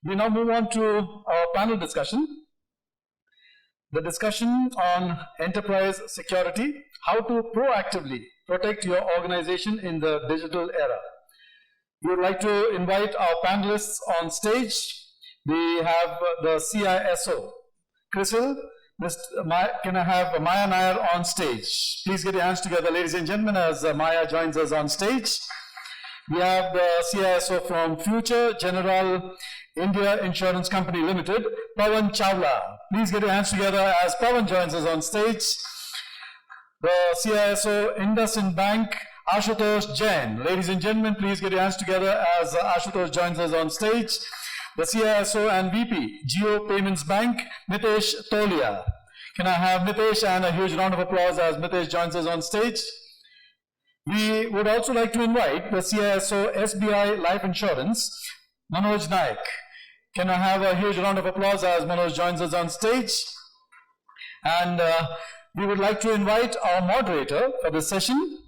We now move on to our panel discussion. The discussion on enterprise security, how to proactively protect your organization in the digital era. We would like to invite our panelists on stage. We have the CISO, CRISIL. Can I have Maya Nair on stage? Please get your hands together, ladies and gentlemen, as Maya joins us on stage. We have the CISO from Future General India Insurance Company Limited, Pawan Chawla. Please get your hands together as Pawan joins us on stage. The CISO IndusInd Bank, Ashutosh Jain. Ladies and gentlemen, please get your hands together as Ashutosh joins us on stage. The CISO and VP, Jio Payments Bank, Mitesh Tolia. Can I have Mitesh and a huge round of applause as Mitesh joins us on stage? We would also like to invite the CISO SBI Life Insurance, Manoj Nayak. Can I have a huge round of applause as Manoj joins us on stage? And we would like to invite our moderator for this session,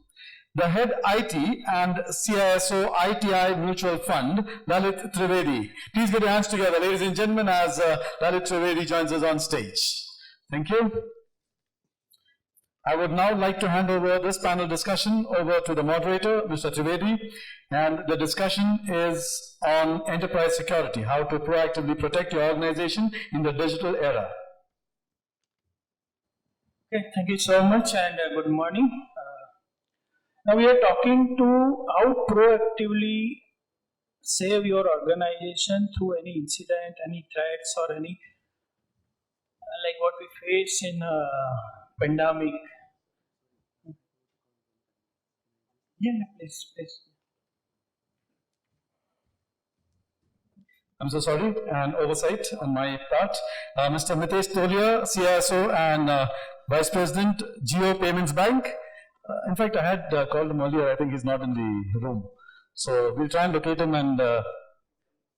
the head IT and CISO ITI Mutual Fund, Lalit Trivedi. Please get your hands together, ladies and gentlemen, as Lalit Trivedi joins us on stage. Thank you. I would now like to hand over this panel discussion over to the moderator, Mr. Trivedi, and the discussion is on enterprise security, how to proactively protect your organization in the digital era. Okay, thank you so much and good morning. Now we are talking to how proactively save your organization through any incident, any threats, or any like what we face in a pandemic. Yeah, please. I'm so sorry, an oversight on my part. Mr. Mitesh Tolia, CISO and Vice President, Jio Payments Bank. In fact, I had called him earlier. I think he's not in the room. So we'll try and locate him and,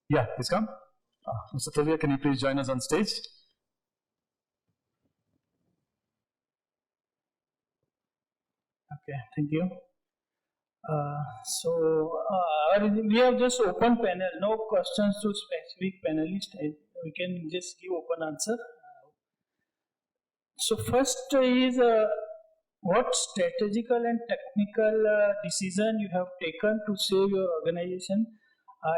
yeah, he's come. Mr. Tolia, can you please join us on stage? Okay, thank you. We have just open panel, no questions to specific panelists. We can just give open answer. So first is what strategical and technical decision you have taken to save your organization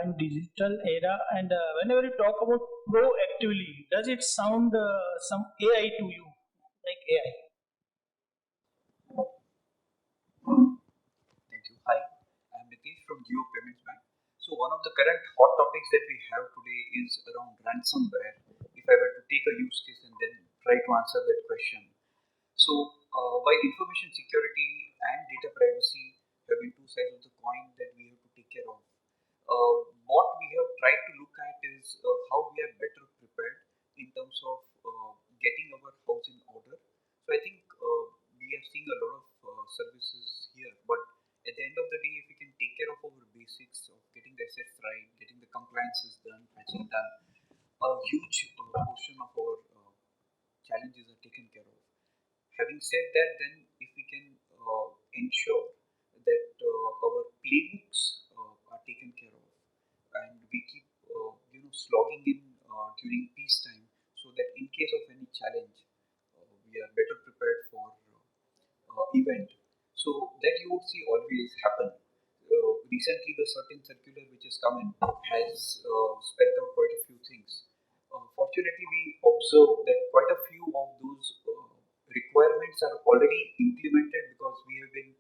in digital era, and whenever you talk about proactively, does it sound some AI to you, like AI? Thank you. Hi, I'm Mitesh from Jio Payments Bank. So one of the current hot topics that we have today is around ransomware. If I were to take a use case and then try to answer that question. So while information security and data privacy have been two sides of the coin that we have to take care of, what we have tried to look at is how we are better prepared in terms of getting our house in order. So I think we are seeing a lot of services here, but at the end of the day, if we can take care of our basics of getting the assets right, getting the compliances done, patching done, a huge portion of our challenges are taken care of. Having said that, then if we can ensure that our playbooks are taken care of, and we keep slogging in during peacetime, so that in case of any challenge, we are better prepared for event. So that you would see always happen. Recently, the certain circular which has come in has spelled out quite a few things. Fortunately, we observe that quite a few of those requirements are already implemented because we have been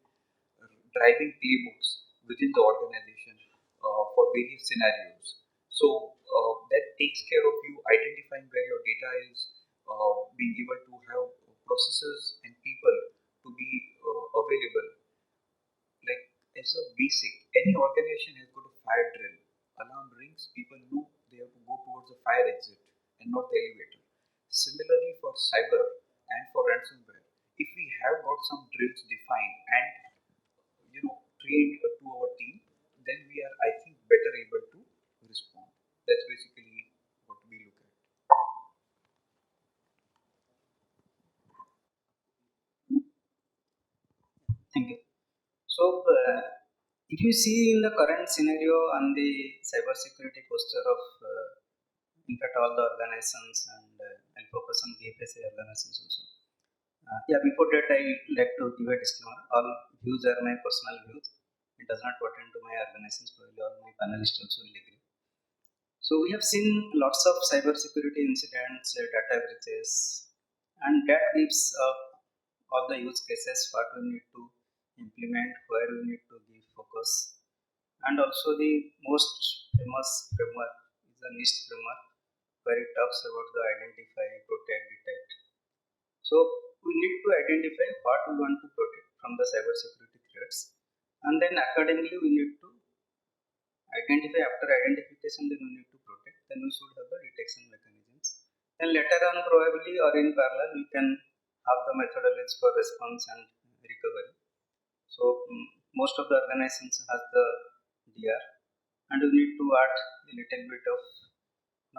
driving playbooks within the organization for various scenarios. So that takes care of you identifying where your data is, being able to have processes and people to be available. Like as a basic, any organization has got a fire drill. Alarm rings, people know they have to go towards the fire exit and not the elevator. Similarly for cyber and for ransomware, if we have got some drills defined and trained to our team, then we are, I think, better able to respond. That's basically what we look at. Thank you. So, if you see in the current scenario on the cybersecurity posture of in fact all the organizations, and I'll focus on BFSI organizations also. Yeah, before that I like to give a disclaimer. All views are my personal views. It does not pertain to my organizations. Probably all my panelists also will agree. So we have seen lots of cybersecurity incidents, data breaches, and that gives all the use cases what we need to implement, where we need to give focus, and also the most famous framework is the NIST framework, where it talks about the identify, protect, detect. So we need to identify what we want to protect from the cybersecurity threats, and then accordingly we need to identify. After identification, then we need to protect. Then we should have the detection mechanisms. Then later on, probably or in parallel, we can have the methodologies for response and recovery. So most of the organizations has the DR, and we need to add a little bit of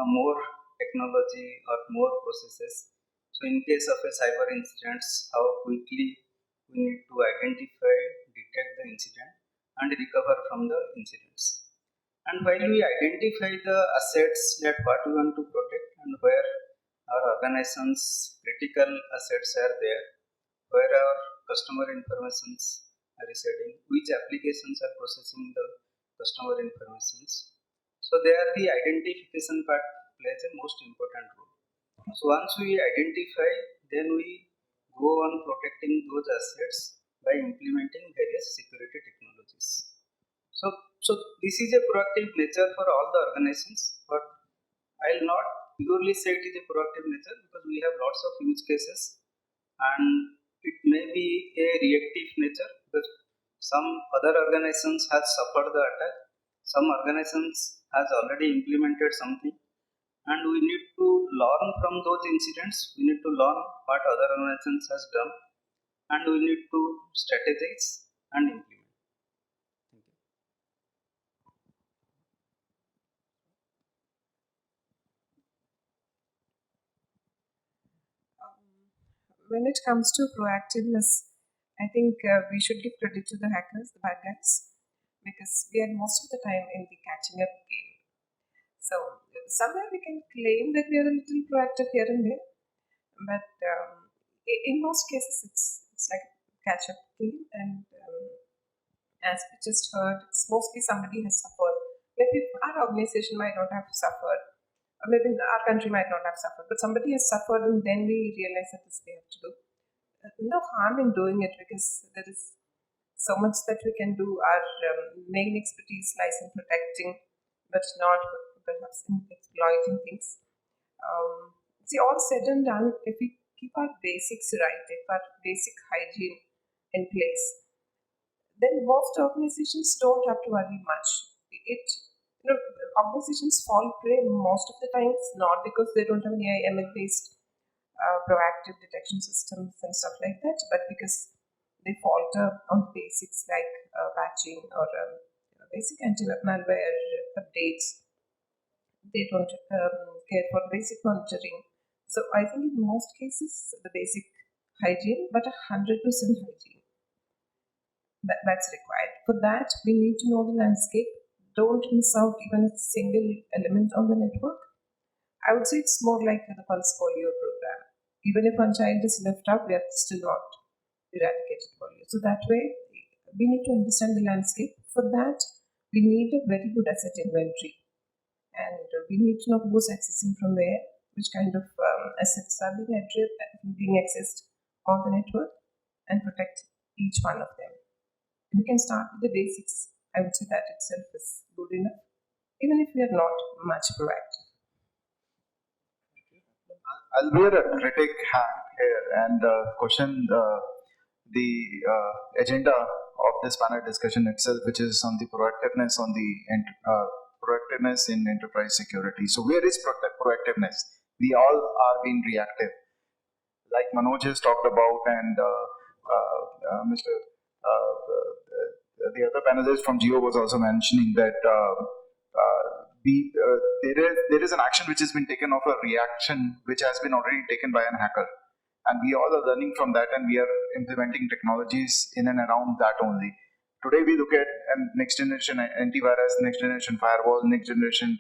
more technology or more processes. So in case of a cyber incident, how quickly we need to identify, detect the incident, and recover from the incidents. And while we identify the assets that what we want to protect and where our organization's critical assets are there, where our customer informations are residing, which applications are processing the customer informations. So there the identification part plays a most important role. So once we identify, then we go on protecting those assets by implementing various security technologies. So this is a proactive nature for all the organizations, but I'll not purely say it is a proactive nature because we have lots of use cases, and it may be a reactive nature because some other organizations has suffered the attack, some organizations has already implemented something, and we need to learn from those incidents. We need to learn what other organizations has done, and we need to strategize and implement. Thank you. When it comes to proactiveness, I think we should give credit to the hackers, the bad guys, because we are most of the time in the catching up game. So somewhere we can claim that we are a little proactive here and there, but in most cases it's like a catch up game, and as we just heard, it's mostly somebody has suffered. Maybe our organization might not have suffered, or maybe our country might not have suffered, but somebody has suffered, and then we realize that this we have to do. No harm in doing it because there is so much that we can do. Our main expertise lies in protecting, but not perhaps in exploiting things. See, all said and done, if we keep our basics right, if our basic hygiene in place, then most organizations don't have to worry much. Organizations fall prey most of the times not because they don't have any ML based proactive detection systems and stuff like that, but because they falter on basics like patching or basic anti-malware updates. They don't care for basic monitoring. So I think in most cases the basic hygiene, but 100% hygiene. That's required. For that, we need to know the landscape. Don't miss out even a single element on the network. I would say it's more like the pulse polio program. Even if one child is left out, we are still not eradicated polio. So that way, we need to understand the landscape. For that, we need a very good asset inventory, and we need to know who's accessing from where, which kind of assets are being accessed on the network, and protect each one of them. We can start with the basics. I would say that itself is good enough, even if we are not much proactive. I'll wear a critic hat here and question the agenda of this panel discussion itself, which is on the proactiveness proactiveness in enterprise security. So where is proactiveness? We all are being reactive, like Manoj has talked about, and Mr. The other panelist from Jio was also mentioning that there is an action which has been taken of a reaction which has been already taken by an hacker, and we all are learning from that, and we are implementing technologies in and around that only. Today we look at next generation antivirus, next generation firewall, next generation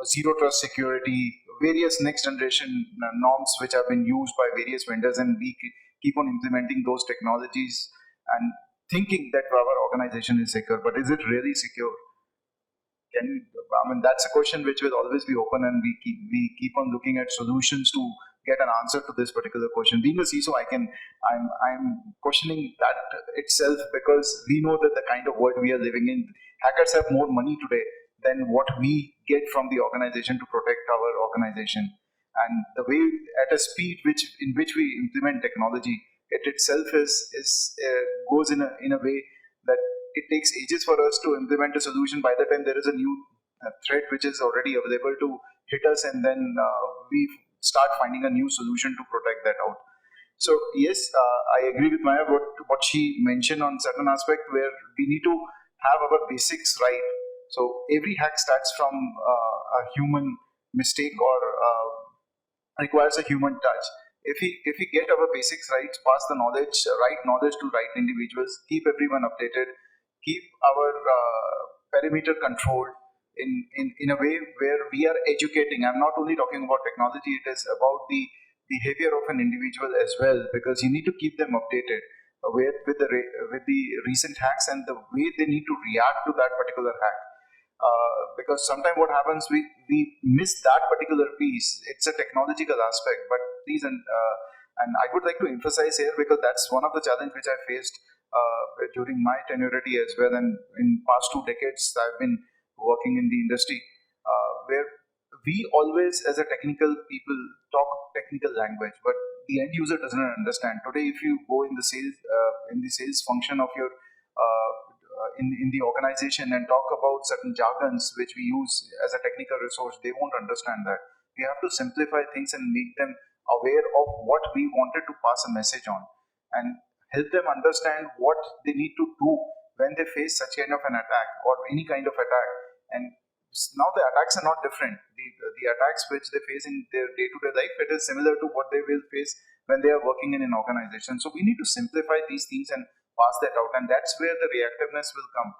zero trust security, various next generation norms which have been used by various vendors, and we keep on implementing those technologies and thinking that our organization is secure. But is it really secure? That's a question which will always be open, and we keep on looking at solutions to get an answer to this particular question. Being a CISO, I'm questioning that itself, because we know that the kind of world we are living in, hackers have more money today than what we get from the organization to protect our organization. And the way, at a speed in which we implement technology, it itself goes in a way that it takes ages for us to implement a solution. By the time there is a new threat which is already available to hit us, and then we start finding a new solution to protect that out. So yes, I agree with Maya what she mentioned on certain aspect, where we need to have our basics right. So every hack starts from a human mistake, or requires a human touch. If we get our basics right, pass the right knowledge to right individuals, keep everyone updated, keep our perimeter controlled in a way where we are educating. I'm not only talking about technology; it is about the behavior of an individual as well, because you need to keep them updated with the recent hacks and the way they need to react to that particular hack. Because sometimes what happens, we miss that particular piece. It's a technological aspect, but please, and I would like to emphasize here, because that's one of the challenges which I faced during my tenurity as well, and in past 2 decades I've been working in the industry, where we always, as a technical people, talk technical language, but the end user doesn't understand. Today, if you go in the sales function of your in the organization and talk about certain jargons which we use as a technical resource, they won't understand that. We have to simplify things and make them aware of what we wanted to pass a message on, and help them understand what they need to do when they face such kind of an attack or any kind of attack. And now the attacks are not different. The attacks which they face in their day-to-day life, it is similar to what they will face when they are working in an organization. So we need to simplify these things and pass that out, and that's where the reactiveness will come.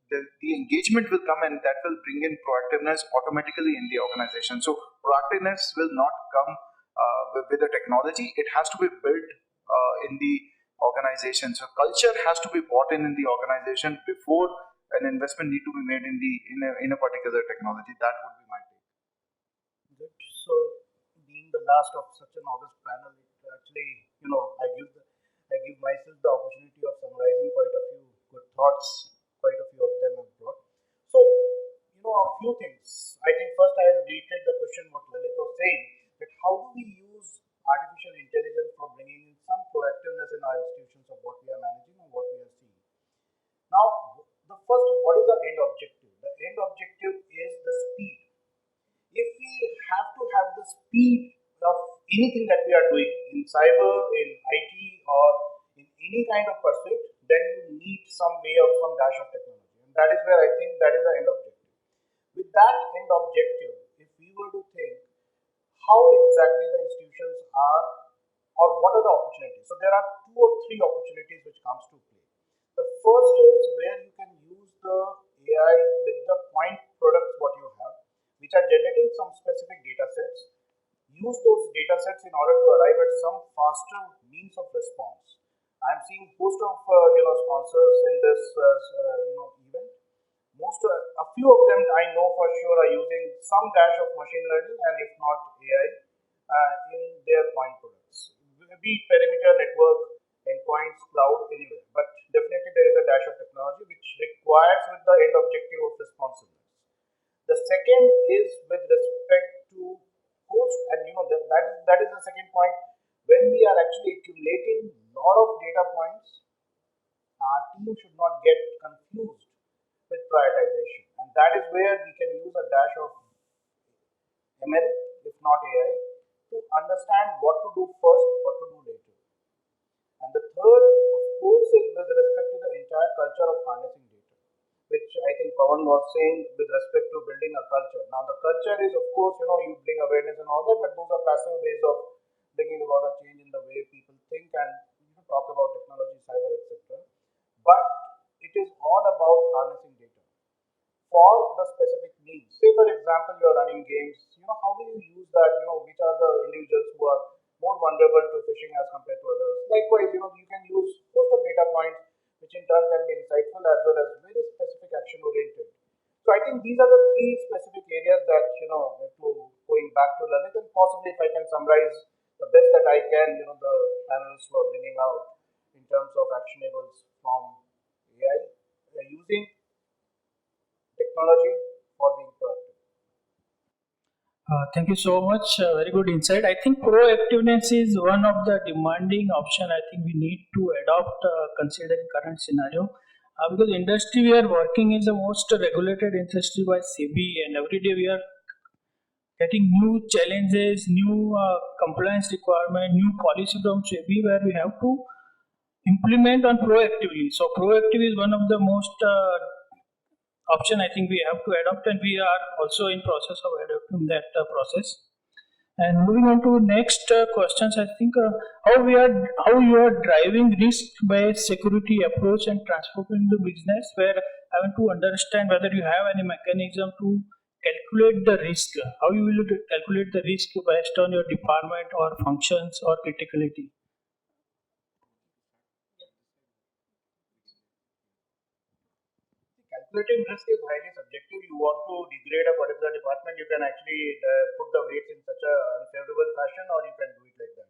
The engagement will come, and that will bring in proactiveness automatically in the organization. So proactiveness will not come with the technology. It has to be built in the organization. So culture has to be bought in the organization before an investment need to be made in a particular technology. That would be my take. Good. So, being the last of such an august panel, it actually, I give myself the opportunity of summarizing quite a few good thoughts. Quite a few of them have brought. So, a few things. I think first I will reiterate the question what Lalit was saying, that how do we use artificial intelligence for bringing in some proactiveness in our institutions of what we are managing and what we are seeing. Now, the first, what is the end objective? The end objective is the speed. If we have to have the speed of anything that we are doing in cyber, in IT, or in any kind of pursuit, then you need some way of some dash of technology. And that is where I think that is the end objective. With that end objective, if we were to think how exactly the institutions are, or what are the opportunities? So there are 2 or 3 opportunities which comes to play. The first is where you can use the AI with the point products what you have, which are generating some specific data sets. Use those data sets in order to arrive at some faster means of response. I'm seeing host of sponsors in this event. A few of them I know for sure are using some dash of machine learning, and if not AI, in their point products. Be perimeter network, endpoints, cloud, anywhere. But definitely there is a dash of technology which requires with the end objective of responsiveness. The second is with respect to host, and that is the second point. When we are actually accumulating a lot of data points, our team should not get confused with prioritization, and that is where we can use a dash of ML, if not AI, to understand what to do first, what to do later. And the third, of course, is with respect to the entire culture of harnessing data, which I think Pawan was saying with respect to building a culture. Now, the culture is, of course, you bring awareness and all that, but those are passive ways of bringing about a change in the way people think and talk about technology, cyber, etc. But it is all about harnessing data. for the specific needs. Say for example, you're running games, how do you use that, which are the individuals who are more vulnerable to phishing as compared to others. Likewise, you can use host of data points, which in turn can be insightful as well as very specific action oriented. So I think these are the three specific areas that, going back to Lalit, and possibly if I can summarize the best that I can, the panelists were bringing out in terms of actionables from AI, using technology for being proactive. Thank you so much. Very good insight. I think proactiveness is one of the demanding option. I think we need to adopt considering current scenario. Because industry we are working is the most regulated industry by SEBI, and every day we are getting new challenges, new compliance requirement, new policy from SEBI where we have to implement on proactively. So proactive is one of the most option I think we have to adopt, and we are also in process of adopting that process. And moving on to next questions, I think how you are driving risk-based security approach and transforming the business. Where I want to understand whether you have any mechanism to calculate the risk. How you will calculate the risk based on your department or functions or criticality. Calculating risk is highly subjective. You want to degrade a particular department, you can actually put the weights in such a unfavorable fashion, or you can do it like that.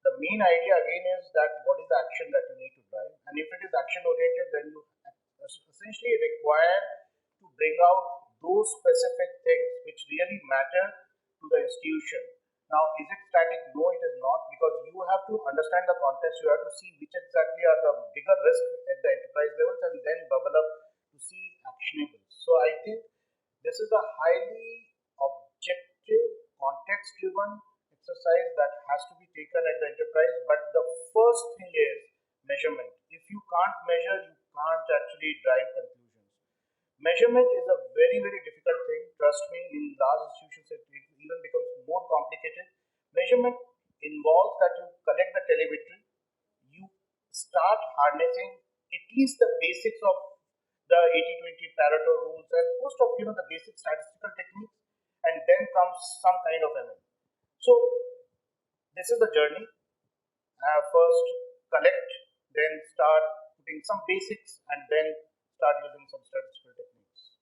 The main idea again is that what is the action that you need to drive, and if it is action oriented, then you essentially require to bring out those specific things which really matter to the institution. Now, is it static? No, it is not, because you have to understand the context. You have to see which exactly are the bigger risks at the enterprise levels, and then bubble up to see actionable. So I think this is a highly objective, context-driven exercise that has to be taken at the enterprise. But the first thing is measurement. If you can't measure, you can't actually drive conclusions. Measurement is a very, very difficult thing. Trust me, in large institutions it even becomes more complicated. Measurement involves that you collect the telemetry, you start harnessing at least the basics of the 80-20 Pareto rules and most of the basic statistical techniques, and then comes some kind of ML. So this is the journey. First collect, then start putting some basics, and then start using some statistical techniques.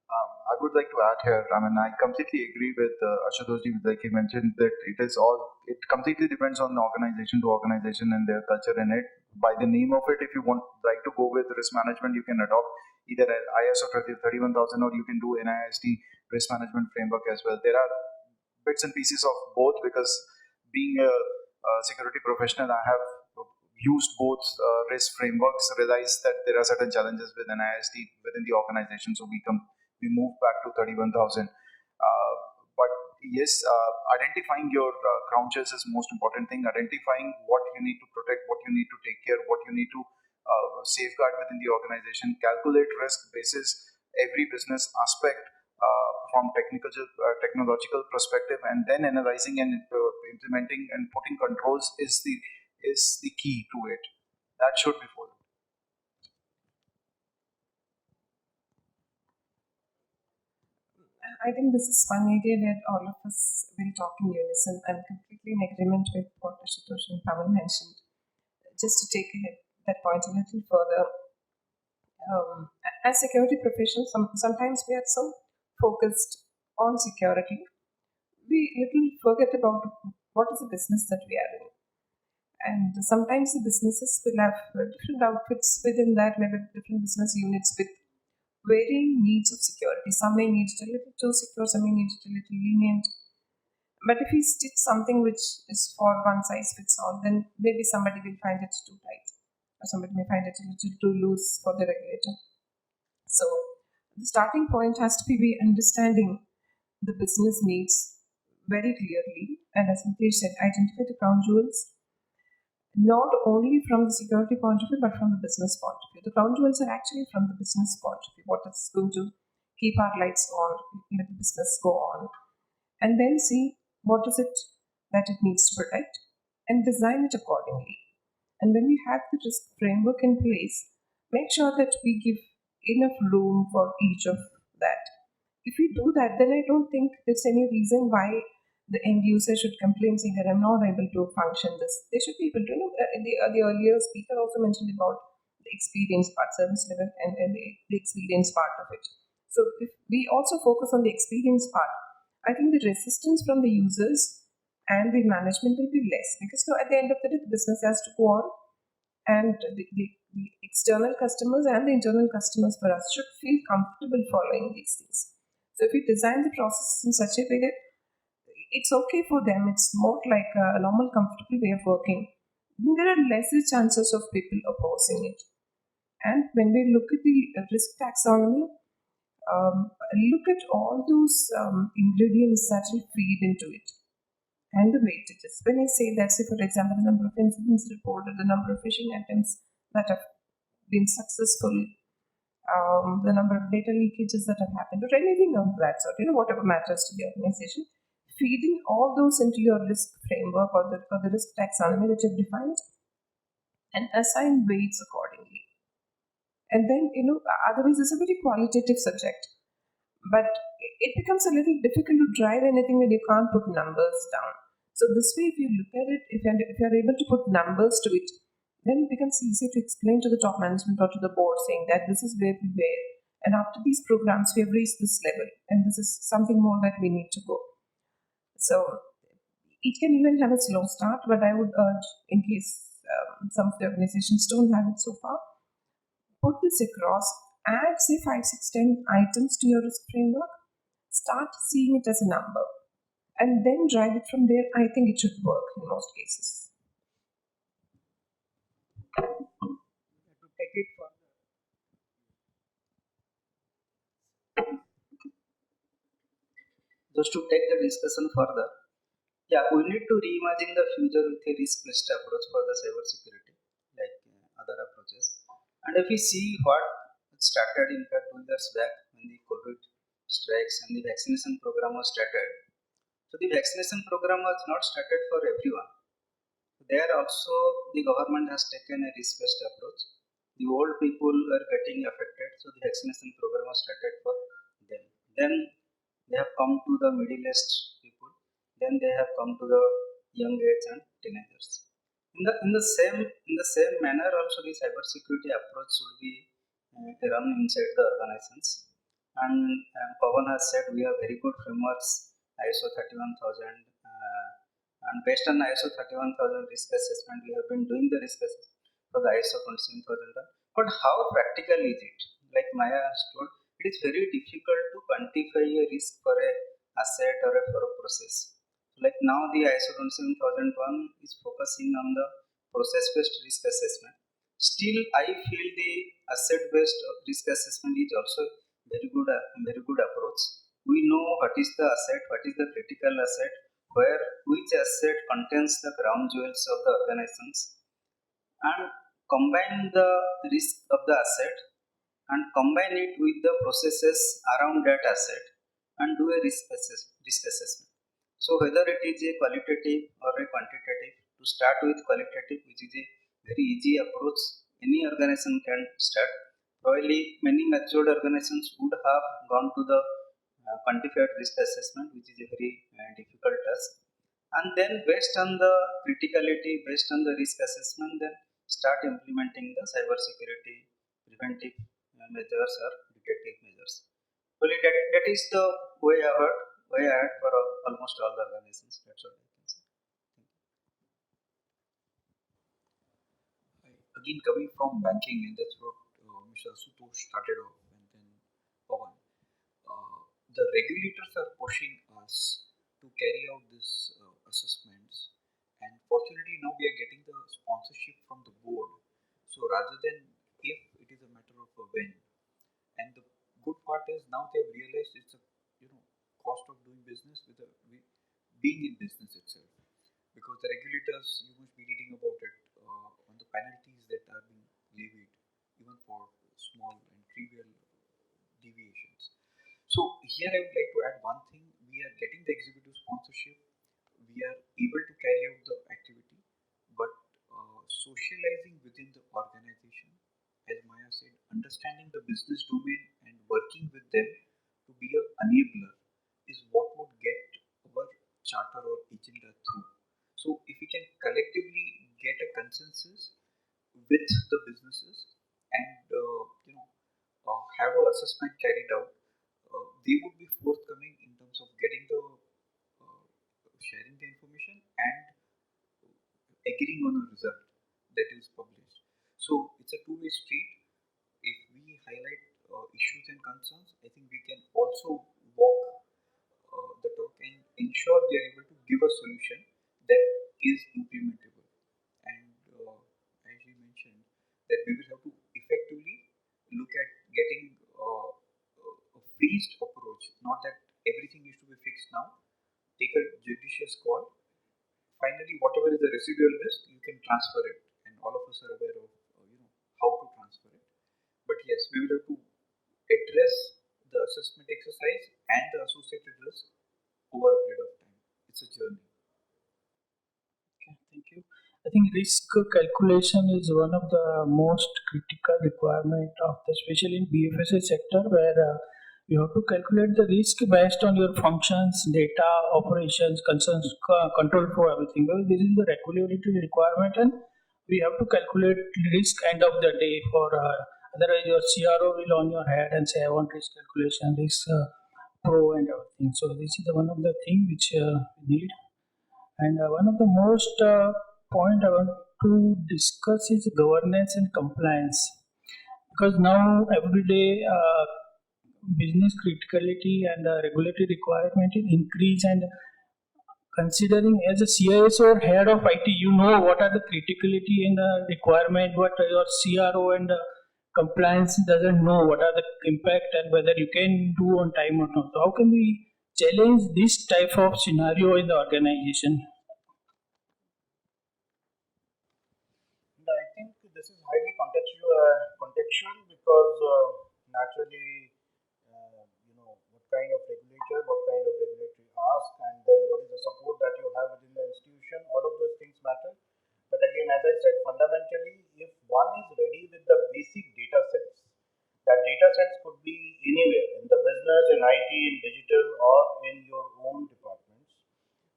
I would like to add here. I completely agree with Ashutosh ji, like he mentioned, that it completely depends on the organization to organization and their culture in it. By the name of it, if you like to go with risk management, you can adopt either ISO 31000 or you can do NIST risk management framework as well. There are bits and pieces of both, because being a security professional, I have used both risk frameworks, realized that there are certain challenges with NIST within the organization, so we move back to 31000. But yes, identifying your crouches is most important thing. Identifying what you need to protect, what you need to take care, what you need to safeguard within the organization. Calculate risk basis every business aspect from technological perspective, and then analyzing and implementing and putting controls is the key to it. That should be followed. I think this is one area where all of us will talk in unison. I'm completely in agreement with what Ashutosh and Pawan mentioned. Just to take that point a little further, as security professionals, sometimes we are so focused on security, we little forget about what is the business that we are in. And sometimes the businesses will have different outfits within that, maybe different business units with varying needs of security. Some may need it a little too secure, some may need it a little lenient. But if we stitch something which is for one size fits all, then maybe somebody will find it too tight, or somebody may find it a little too loose for the regulator. So the starting point has to be understanding the business needs very clearly, and as Mitesh said, identify the crown jewels, not only from the security point of view, but from the business point of view. The crown jewels are actually from the business point of view. What is going to keep our lights on, let the business go on, and then see what is it that it needs to protect and design it accordingly. And when we have the risk framework in place, make sure that we give enough room for each of that. If we do that, then I don't think there's any reason why the end user should complain saying that I'm not able to function this. They should be able to. The earlier speaker also mentioned about the experience part, service level, and the experience part of it. So if we also focus on the experience part, I think the resistance from the users and the management will be less, because at the end of the day, the business has to go on, and the external customers and the internal customers for us should feel comfortable following these things. So if we design the process in such a way that it's okay for them, it's more like a normal, comfortable way of working, then there are lesser chances of people opposing it. And when we look at the risk taxonomy, look at all those ingredients that will feed into it and the weightages. When I say that, say for example, the number of incidents reported, the number of phishing attempts that have been successful, the number of data leakages that have happened, or anything of that sort, whatever matters to the organization, feeding all those into your risk framework or the risk taxonomy that you've defined, and assign weights accordingly. And then, otherwise it's a very qualitative subject. But it becomes a little difficult to drive anything when you can't put numbers down. So this way, if you look at it, if you're able to put numbers to it, then it becomes easy to explain to the top management or to the board saying that this is where we were. And after these programs, we have reached this level, and this is something more that we need to go. So it can even have a slow start, but I would urge, in case some of the organizations don't have it so far, put this across, add say 5, 6, 10 items to your risk framework, start seeing it as a number, and then drive it from there. I think it should work in most cases. To take it further, just to take the discussion further, we need to reimagine the future with a risk-based approach for the cyber security, like other approaches. And if we see what started in fact 2 years back when the COVID strikes and the vaccination program was started. So the vaccination program was not started for everyone. There also the government has taken a risk-based approach. The old people were getting affected, so the vaccination program was started for them. Then they have come to the middle-aged people. Then they have come to the young age and teenagers. In the same manner, also the cybersecurity approach should be run inside the organizations. And Pawan has said we have very good frameworks, ISO 31000, and based on ISO 31000 risk assessment, we have been doing the risk assessment for the ISO 27001. But how practical is it? Like Maya has told, it is very difficult to quantify a risk for a asset or for a process. Like now the ISO 27001 is focusing on the process-based risk assessment. Still, I feel the asset-based risk assessment is also very good approach. We know what is the asset, what is the critical asset, where which asset contains the crown jewels of the organizations, and combine the risk of the asset and combine it with the processes around that asset and do a risk assessment. So whether it is a qualitative or a quantitative, to start with qualitative, which is a very easy approach, any organization can start. Probably many matured organizations would have gone to the quantified risk assessment, which is a very difficult task. And then based on the criticality, based on the risk assessment, then start implementing the cyber security preventive measures or detective measures. Well, that is the way ahead for almost all the organizations. That's what I can say. Again, coming from banking, and that's what Mr. Ashutosh started off, and then Pawan. The regulators are pushing us to carry out these assessments, and fortunately now we are getting the sponsorship from the board. So rather than if, it is a matter of a when. And the good part is now they have realized it's a cost of doing business with being in business itself, because the regulators, you must be reading about it on the penalties that are being levied even for small and trivial deviations. So here I would like to add one thing: we are getting the executive sponsorship, we are able to carry out the activity, but socializing within the organization as Maya said, understanding the business domain and working with them to be an enabler is what would get our charter or agenda through. So if we can collectively get a consensus with the businesses and have an assessment carried out, they would be forthcoming in terms of getting the sharing the information and agreeing on a result that is published. So it's a two-way street. If we highlight issues and concerns, I think we can also walk the talk and ensure they are able to give a solution that is implementable. And as we mentioned, that we will have to effectively look at getting a phased approach, not that everything needs to be fixed now. Take a judicious call. Finally, whatever is the residual risk, you can transfer it, and all of us are aware of how to transfer it. But yes, we will have to address the assessment exercise and the associated risk over a period of time. It's a journey. Okay, thank you. I think risk calculation is one of the most critical requirement of the, especially in BFSI sector, where you have to calculate the risk based on your functions, data, operations, concerns, control for everything. Well, this is the regulatory requirement, and we have to calculate risk end of the day. For otherwise, your CRO will on your head and say, "I want risk calculation, risk pro, and everything." So this is the one of the thing which we need. And one of the most point I want to discuss is governance and compliance, because now every day business criticality and regulatory requirement is increase. And considering as a CISO or head of IT, you know what are the criticality and requirement, what your CRO and compliance doesn't know what are the impact and whether you can do on time or not. So how can we challenge this type of scenario in the organization? I think this is highly contextual because naturally, what kind of regulator, what kind of regulatory ask, and then what is the support that you have within the institution, all of those things matter. But again, as I said, fundamentally, if one is ready with the basic data sets, that data sets could be anywhere in the business, in IT, in digital, or in your own departments,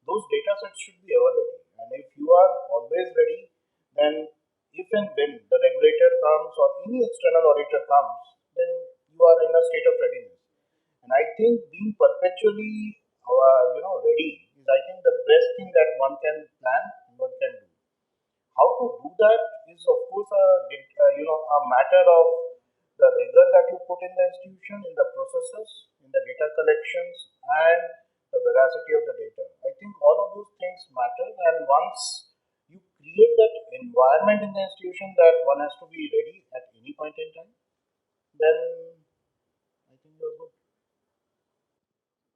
those data sets should be ever ready. And if you are always ready, then if and when the regulator comes or any external auditor comes, then you are in a state of readiness. And I think being perpetually, ready is, I think, the best thing that one can plan and one can do. How to do that is, of course, a matter of the rigor that you put in the institution, in the processes, in the data collections, and the veracity of the data. I think all of those things matter, and once you create that environment in the institution that one has to be ready at any point in time, then I think you're good.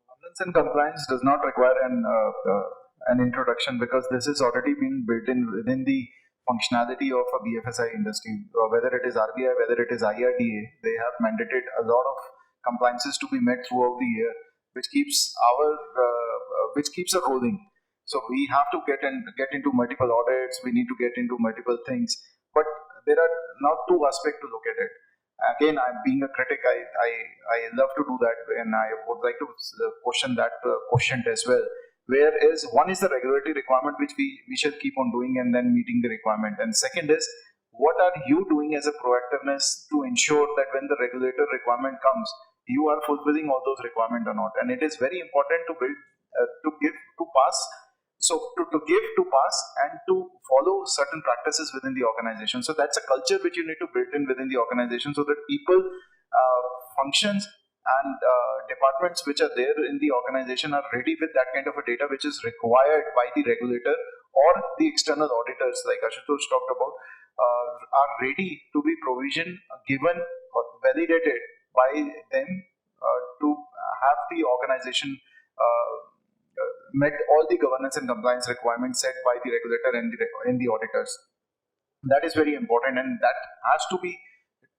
Governance and compliance does not require an introduction because this is already been built in within the functionality of a BFSI industry. Whether it is RBI, whether it is IRDA, they have mandated a lot of compliances to be met throughout the year, which keeps it rolling. So we have to get into multiple audits. We need to get into multiple things, but there are not two aspects to look at it. Again, I'm being a critic. I love to do that, and I would like to question that quotient as well. Whereas one is the regulatory requirement which we should keep on doing and then meeting the requirement, and second is what are you doing as a proactiveness to ensure that when the regulator requirement comes, you are fulfilling all those requirements or not. And it is very important to build to give to pass. So to give, to pass, and to follow certain practices within the organization. So that's a culture which you need to build in within the organization so that people, functions, and departments which are there in the organization are ready with that kind of a data which is required by the regulator or the external auditors, like Ashutosh talked about, are ready to be provisioned, given, or validated by them to have the organization met all the governance and compliance requirements set by the regulator and the auditors. That is very important, and that has to be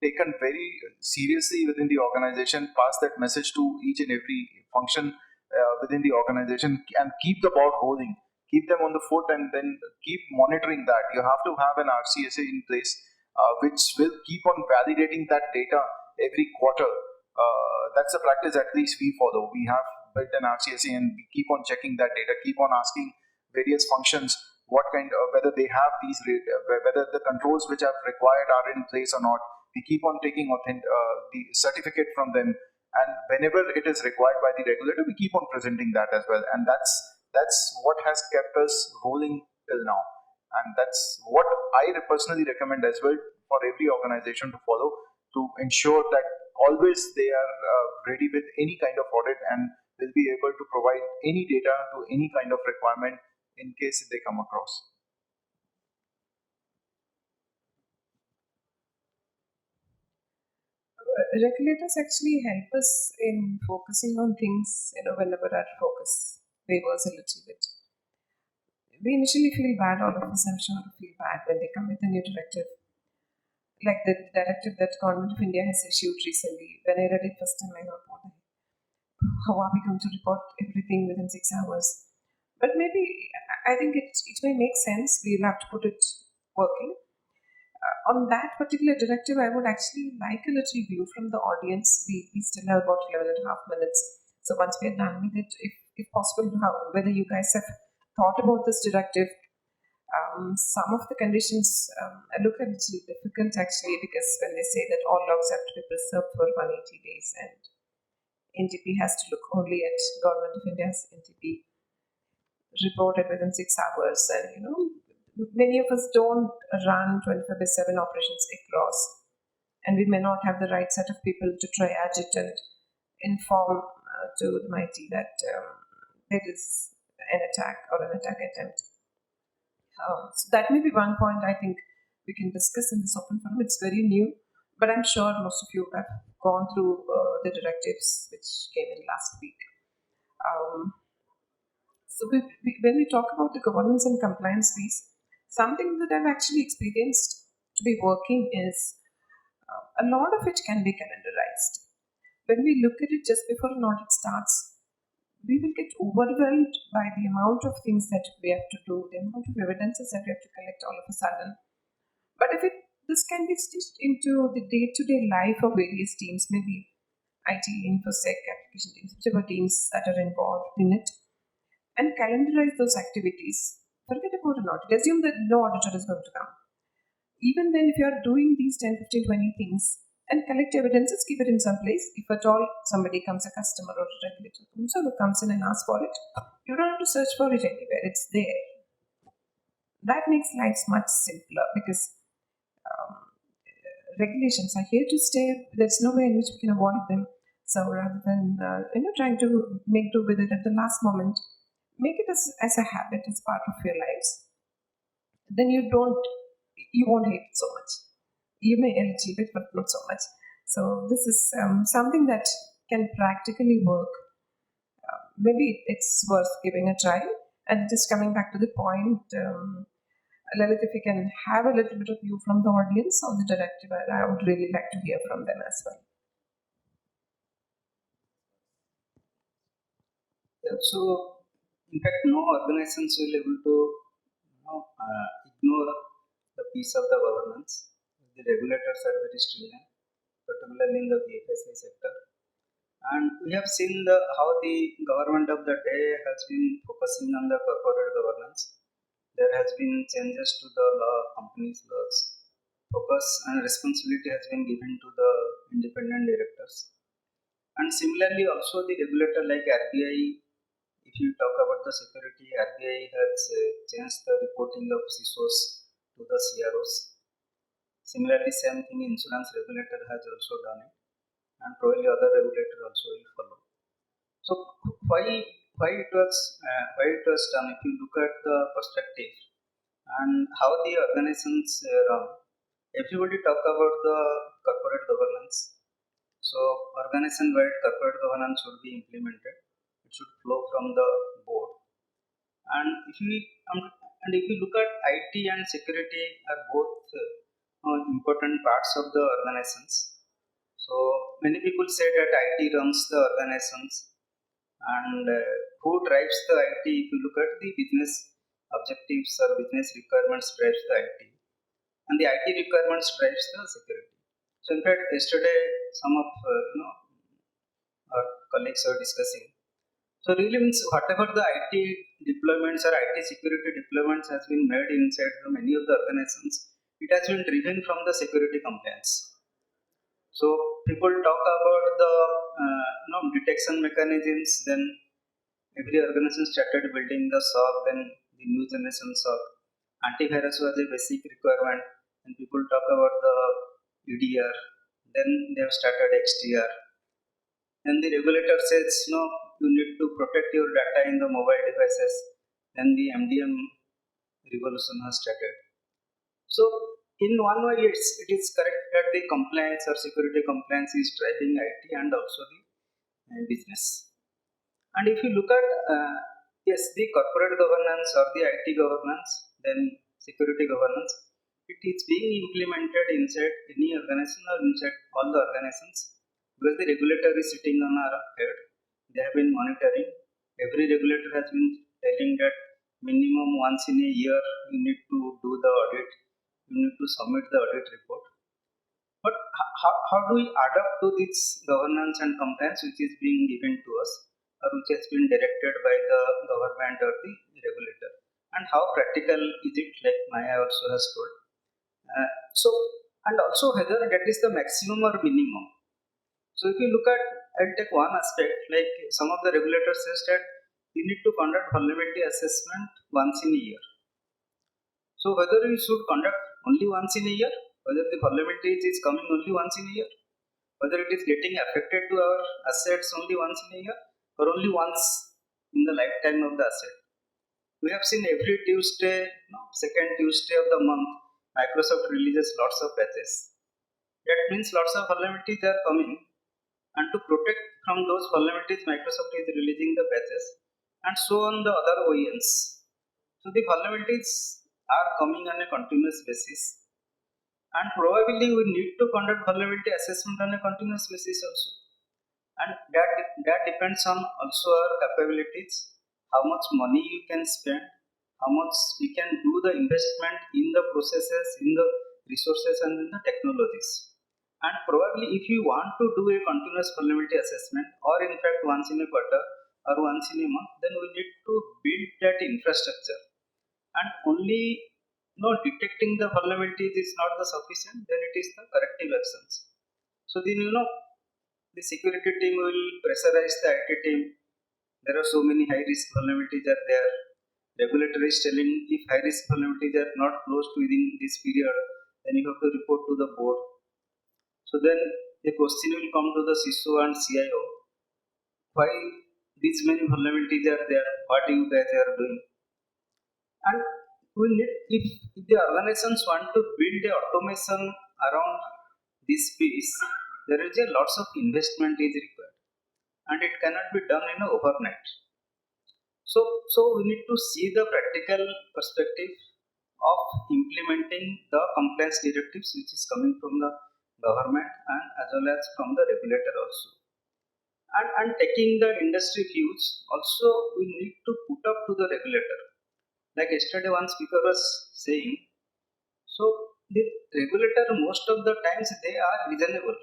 taken very seriously within the organization. Pass that message to each and every function within the organization, and keep the ball rolling. Keep them on the foot, and then keep monitoring that. You have to have an RCSA in place which will keep on validating that data every quarter. That's a practice at least we follow. We have built an RCSA and we keep on checking that data, keep on asking various functions what kind of, whether they have these, whether the controls which are required are in place or not. We keep on taking the certificate from them, and whenever it is required by the regulator, we keep on presenting that as well. And that's what has kept us rolling till now. And that's what I personally recommend as well for every organization to follow, to ensure that always they are ready with any kind of audit and will be able to provide any data to any kind of requirement in case they come across. Regulators actually help us in focusing on things, whenever our focus wavers a little bit. We initially feel bad, all of us, I'm sure, feel bad when they come with a new directive. Like the directive that Government of India has issued recently. When I read it first time, I thought, how are we going to report everything within 6 hours? But maybe, I think it may make sense. We'll have to put it working. On that particular directive, I would actually like a little view from the audience. We still have about 11 and a half minutes. So once we are done with it, if possible, whether you guys have thought about this directive. Some of the conditions look a little difficult actually, because when they say that all logs have to be preserved for 180 days and NTP has to look only at Government of India's NTP reported within 6 hours, and many of us don't run 24/7 operations across, and we may not have the right set of people to triage it and inform to the mighty that there is an attack or an attack attempt. So that may be one point I think we can discuss in this open forum. It's very new, but I'm sure most of you have gone through the directives which came in last week. So when we talk about the governance and compliance piece, something that I've actually experienced to be working is a lot of it can be calendarized. When we look at it just before an audit starts, we will get overwhelmed by the amount of things that we have to do, the amount of evidences that we have to collect all of a sudden. But if this can be stitched into the day-to-day life of various teams, maybe IT, InfoSec, application teams, whichever teams that are involved in it, and calendarize those activities. Forget about an audit. Assume that no auditor is going to come. Even then, if you are doing these 10, 15, 20 things, and collect evidences, keep it in some place. If at all somebody comes, a customer or a regulator, whoever comes in and asks for it, you don't have to search for it anywhere. It's there. That makes life much simpler, because regulations are here to stay. There's no way in which we can avoid them. So rather than trying to make do with it at the last moment, make it as a habit, as part of your lives. Then you won't hate it so much. You may a little bit, but not so much. So this is something that can practically work. Maybe it's worth giving a try. And just coming back to the point, Lalit, if you can have a little bit of view from the audience on the directive, I would really like to hear from them as well. Yeah, so in fact, no organizations will able to ignore the piece of the governance. The regulators are very stringent, particularly in the BFSI sector. And we have seen how the government of the day has been focusing on the corporate governance. There has been changes to the companies laws. Focus and responsibility has been given to the independent directors. And similarly, also the regulator like RBI, if you talk about the security, RBI has changed the reporting of CISOs to the CROs. Similarly, same thing insurance regulator has also done it, and probably other regulator also will follow. So why it was done? If you look at the perspective and how the organizations run, everybody talk about the corporate governance. So organization-wide corporate governance should be implemented. It should flow from the board. And if you look at IT and security are both important parts of the organizations. So many people say that IT runs the organizations, and who drives the IT? If you look at the business objectives or business requirements drives the IT. and the IT requirements drives the security. So in fact, yesterday some of our colleagues were discussing. So really means whatever the IT deployments or IT security deployments has been made inside the many of the organizations, it has been driven from the security compliance. So people talk about the detection mechanisms. Then every organization started building the SOC. Then the new generation SOC. Antivirus was a basic requirement. And people talk about the EDR. Then they have started XDR. Then the regulator says, you need to protect your data in the mobile devices. Then the MDM revolution has started. So in one way, it is correct that the compliance or security compliance is driving IT and also the business. And if you look at the corporate governance or the IT governance, then security governance, it is being implemented inside any organization or inside all the organizations, because the regulator is sitting on our head. They have been monitoring. Every regulator has been telling that minimum once in a year you need to do the audit. You need to submit the audit report. But how do we adapt to this governance and compliance which is being given to us, or which has been directed by the government or the regulator? And how practical is it, like Maya also has told? And also whether that is the maximum or minimum. So if you look at, I'll take one aspect, like some of the regulators says that you need to conduct vulnerability assessment once in a year. So whether we should conduct only once in a year, whether the vulnerability is coming only once in a year, whether it is getting affected to our assets only once in a year, or only once in the lifetime of the asset. We have seen every Tuesday, second Tuesday of the month, Microsoft releases lots of patches. That means lots of vulnerabilities are coming, and to protect from those vulnerabilities, Microsoft is releasing the patches, and so on the other OEMs. So the vulnerabilities are coming on a continuous basis, and probably we need to conduct vulnerability assessment on a continuous basis also, and that depends on also our capabilities, how much money you can spend, how much we can do the investment in the processes, in the resources, and in the technologies. And probably if you want to do a continuous vulnerability assessment, or in fact once in a quarter or once in a month, then we need to build that infrastructure. And only detecting the vulnerabilities is not the sufficient, then it is the corrective actions. So then the security team will pressurize the IT team. There are so many high risk vulnerabilities are there. Regulator is telling if high risk vulnerabilities are not closed within this period, then you have to report to the board. So then the question will come to the CISO and CIO, why these many vulnerabilities are there, what you guys are doing. And we need, if the organizations want to build a automation around this piece, there is a lots of investment is required, and it cannot be done in a overnight. So we need to see the practical perspective of implementing the compliance directives which is coming from the government and as well as from the regulator also. And taking the industry views, also we need to put up to the regulator. Like yesterday one speaker was saying, so the regulator most of the times they are reasonable.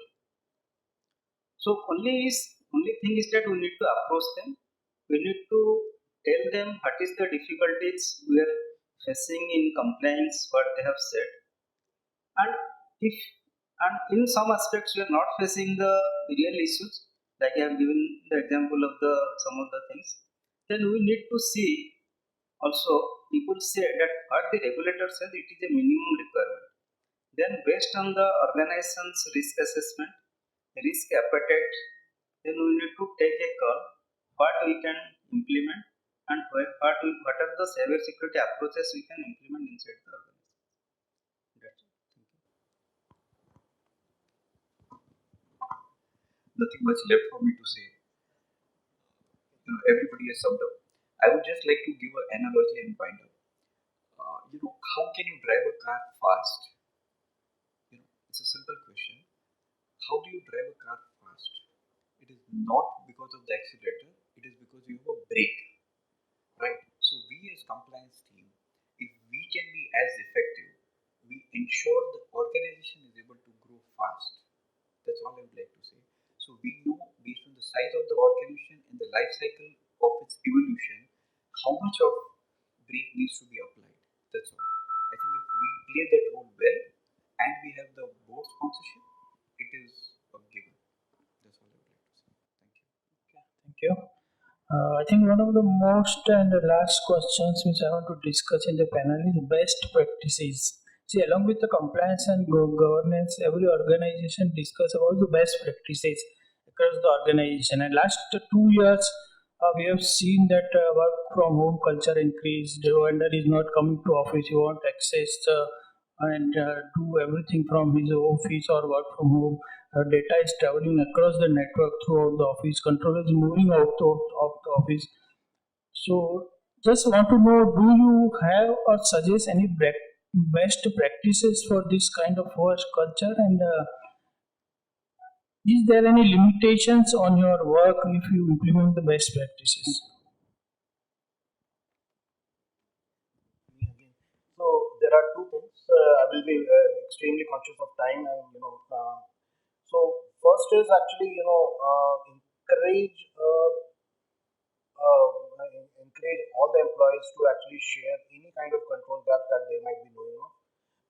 So only thing is that we need to approach them. We need to tell them what is the difficulties we are facing in compliance, what they have said. And in some aspects we are not facing the real issues, like I have given the example of some of the things, then we need to see also, people say that what the regulator says, it is a minimum requirement. Then based on the organization's risk assessment, risk appetite, then we need to take a call what we can implement and what are the cyber security approaches we can implement inside the organization. That's it. Thank you. Nothing much left for me to say. Everybody has summed up. I would just like to give an analogy and wind up. How can you drive a car fast? It's a simple question. How do you drive a car fast? It is not because of the accelerator. It is because you have a brake, right? So we as compliance team, if we can be as effective, we we ensure the organization is able to grow fast. That's all I would like to say. So we know based on the size of the organization and the life cycle of its evolution, how much of break needs to be applied. That's all. I think if we play that role well and we have the board sponsorship, it is a given. That's all I would like to say. Thank you. Thank you. I think one of the most and the last questions which I want to discuss in the panel is best practices. See, along with the compliance and governance, every organization discuss about the best practices across the organization. And last 2 years, we have seen that work from home culture increased. The vendor is not coming to office; you want access and do everything from his office or work from home. Data is traveling across the network throughout the office. Control is moving out of the office. So, just want to know, do you have or suggest any best practices for this kind of work culture? And is there any limitations on your work if you implement the best practices? Me again. So there are two things. I will be extremely conscious of time, and so first is actually encourage uh, encourage all the employees to actually share any kind of control gap that they might be knowing of,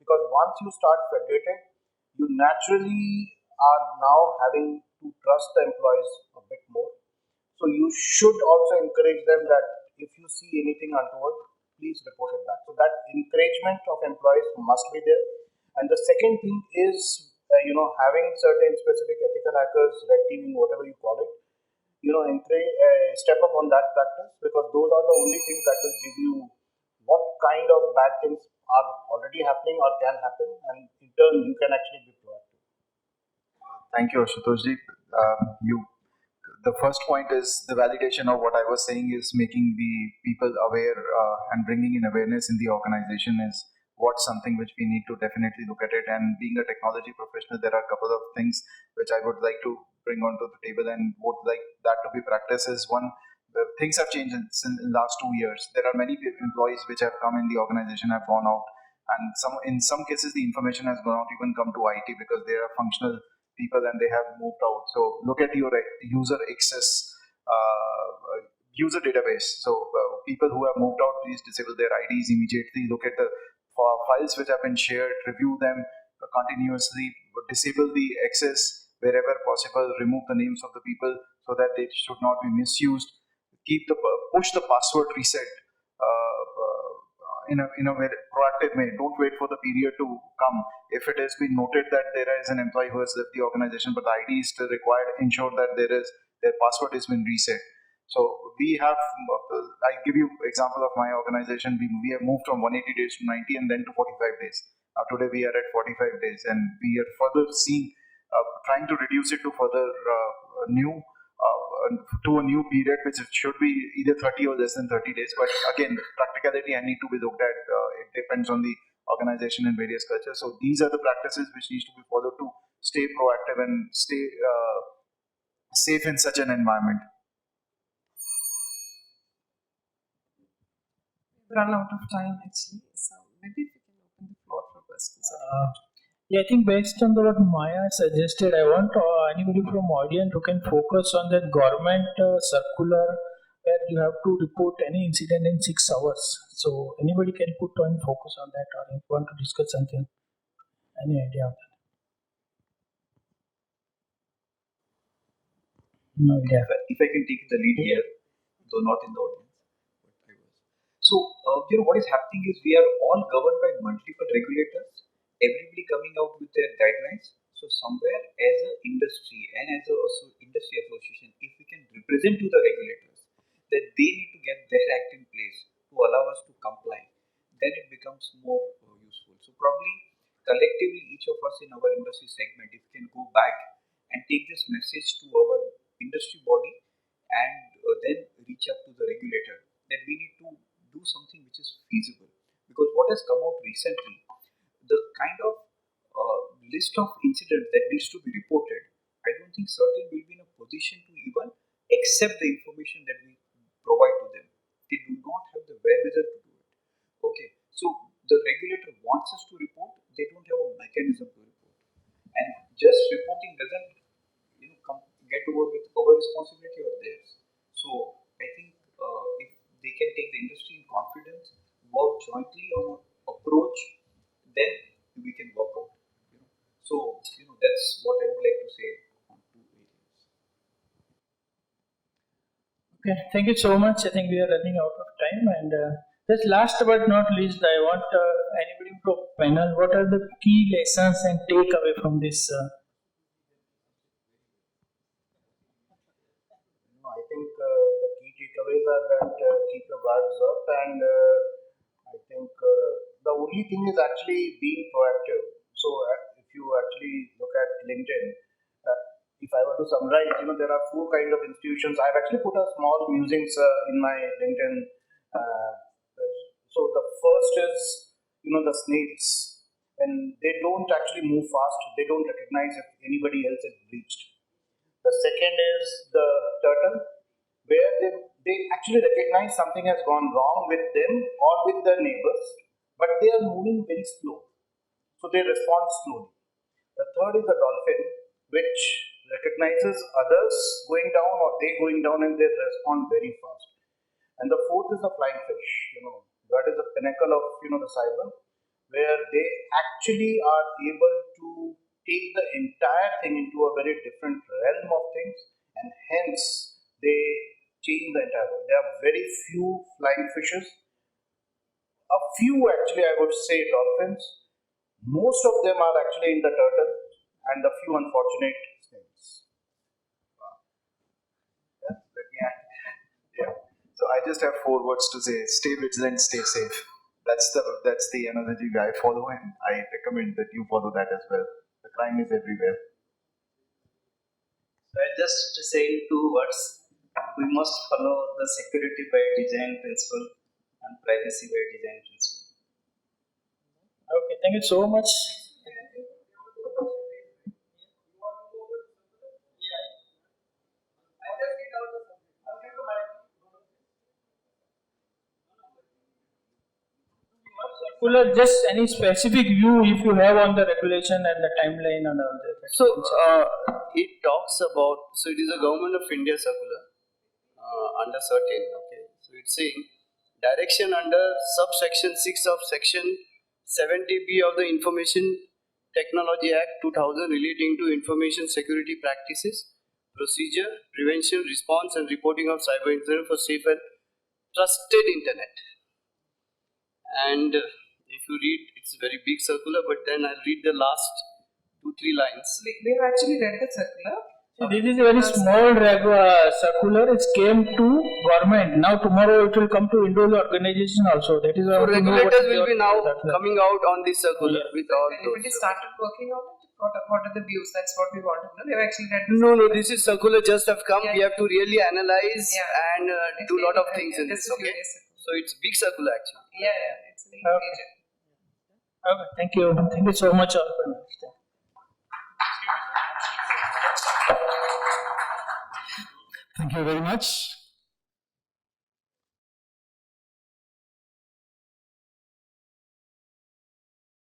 because once you start federating, you naturally are now having to trust the employees a bit more. So you should also encourage them that if you see anything untoward, please report it back. So that encouragement of employees must be there. And the second thing is, having certain specific ethical hackers, red teaming, whatever you call it, step up on that practice, because those are the only things that will give you what kind of bad things are already happening or can happen, and in turn you can actually be proactive. Thank you, Ashutosh ji. The first point is the validation of what I was saying is making the people aware and bringing in awareness in the organization is what's something which we need to definitely look at it. And being a technology professional, there are a couple of things which I would like to bring onto the table and would like that to be practiced. Is one, the things have changed in the last 2 years. There are many employees which have come in the organization, have gone out, and in some cases the information has not even come to IT because they are functional people and they have moved out. So look at your user access user database. So people who have moved out, please disable their IDs immediately. Look at the files which have been shared, review them continuously, disable the access wherever possible, remove the names of the people so that they should not be misused. Push the password reset in a very proactive way. Don't wait for the period to come. If it has been noted that there is an employee who has left the organization but the ID is still required, ensure that their password has been reset. So we have, I give you example of my organization. We have moved from 180 days to 90 and then to 45 days. Today we are at 45 days and we are further trying to reduce it to further new to a new period, which should be either 30 or less than 30 days. But again, practicality I need to be looked at. It depends on the organization and various cultures. So these are the practices which needs to be followed to stay proactive and stay safe in such an environment. We've run out of time actually, so maybe we can open the floor for questions. Yeah, I think based on what Maya suggested, I want anybody from audience who can focus on that government circular where you have to report any incident in 6 hours. So anybody can put on focus on that, or if you want to discuss something, any idea of that? No idea. If I can take the lead here, though not in the audience, but I was. So, what is happening is we are all governed by multiple regulators, everybody coming out with their guidelines. So, somewhere as an industry and as a industry association, if we can represent to the regulators that they need to get their act in place to allow us to comply, then it becomes more useful. So, probably collectively, each of us in our industry segment, if we can go back and take this message to our industry body and then reach up to the regulator that we need to do something which is feasible, because what has come out recently, the kind of list of incidents that needs to be reported, I don't think certain will be in a position to even accept the information that we provide to them. They do not have the wherewithal to do it. Okay, so the regulator wants us to report, they over with our responsibility or theirs. So I think if they can take the industry in confidence, work jointly on an approach, then we can work out. So that's what I would like to say on two areas. Okay, thank you so much. I think we are running out of time, and just last but not least, I want anybody from panel. What are the key lessons and takeaway from this? I think the key takeaways are that keep your guards up, and I think the only thing is actually being proactive. So if you actually look at LinkedIn, if I were to summarize, there are four kind of institutions. I've actually put a small musings in my LinkedIn. So the first is, the snails. When they don't actually move fast, they don't recognize if anybody else is breached. The second is the turtle, where they actually recognize something has gone wrong with them or with their neighbors, but they are moving very slow. So they respond slowly. The third is the dolphin, which recognizes others going down or they going down, and they respond very fast. And the fourth is the flying fish. That is the pinnacle of the cyber, where they actually are able to take the entire thing into a very different realm of things, and hence they change the entire world. There are very few flying fishes, a few actually, I would say dolphins. Most of them are actually in the turtle, and a few unfortunate snails. Yeah, let me add. Yeah. So I just have 4 words to say: stay vigilant, stay safe. That's the analogy I follow, and I recommend that you follow that as well. The crime is everywhere. So I just say in 2 words, we must follow the security by design principle and privacy by design principle. Okay, thank you so much. Circular, just any specific view if you have on the regulation and the timeline and all that. So it talks about, so it is a Government of India circular under certain, okay. So it's saying direction under subsection 6 of section 70B of the Information Technology Act 2000 relating to information security practices, procedure, prevention, response and reporting of cyber incidents for safe and trusted internet. And if you read, it's a very big circular, but then I'll read the last 2-3 lines. We've actually read the circular. So this is a very small circular. It came to government. Now tomorrow it will come to individual organization also. That is So regulators will be now coming out on this circular with all Anybody those. started working on it? What are the views? That's what we want to know. We've actually read this. No, this is circular just have come. Yeah. We have to really analyze Yeah. and do a lot of things in this. This is Okay, really a so it's big circular actually. Yeah, it's really major. Okay, thank you. Thank you so much all for understanding. Thank you very much.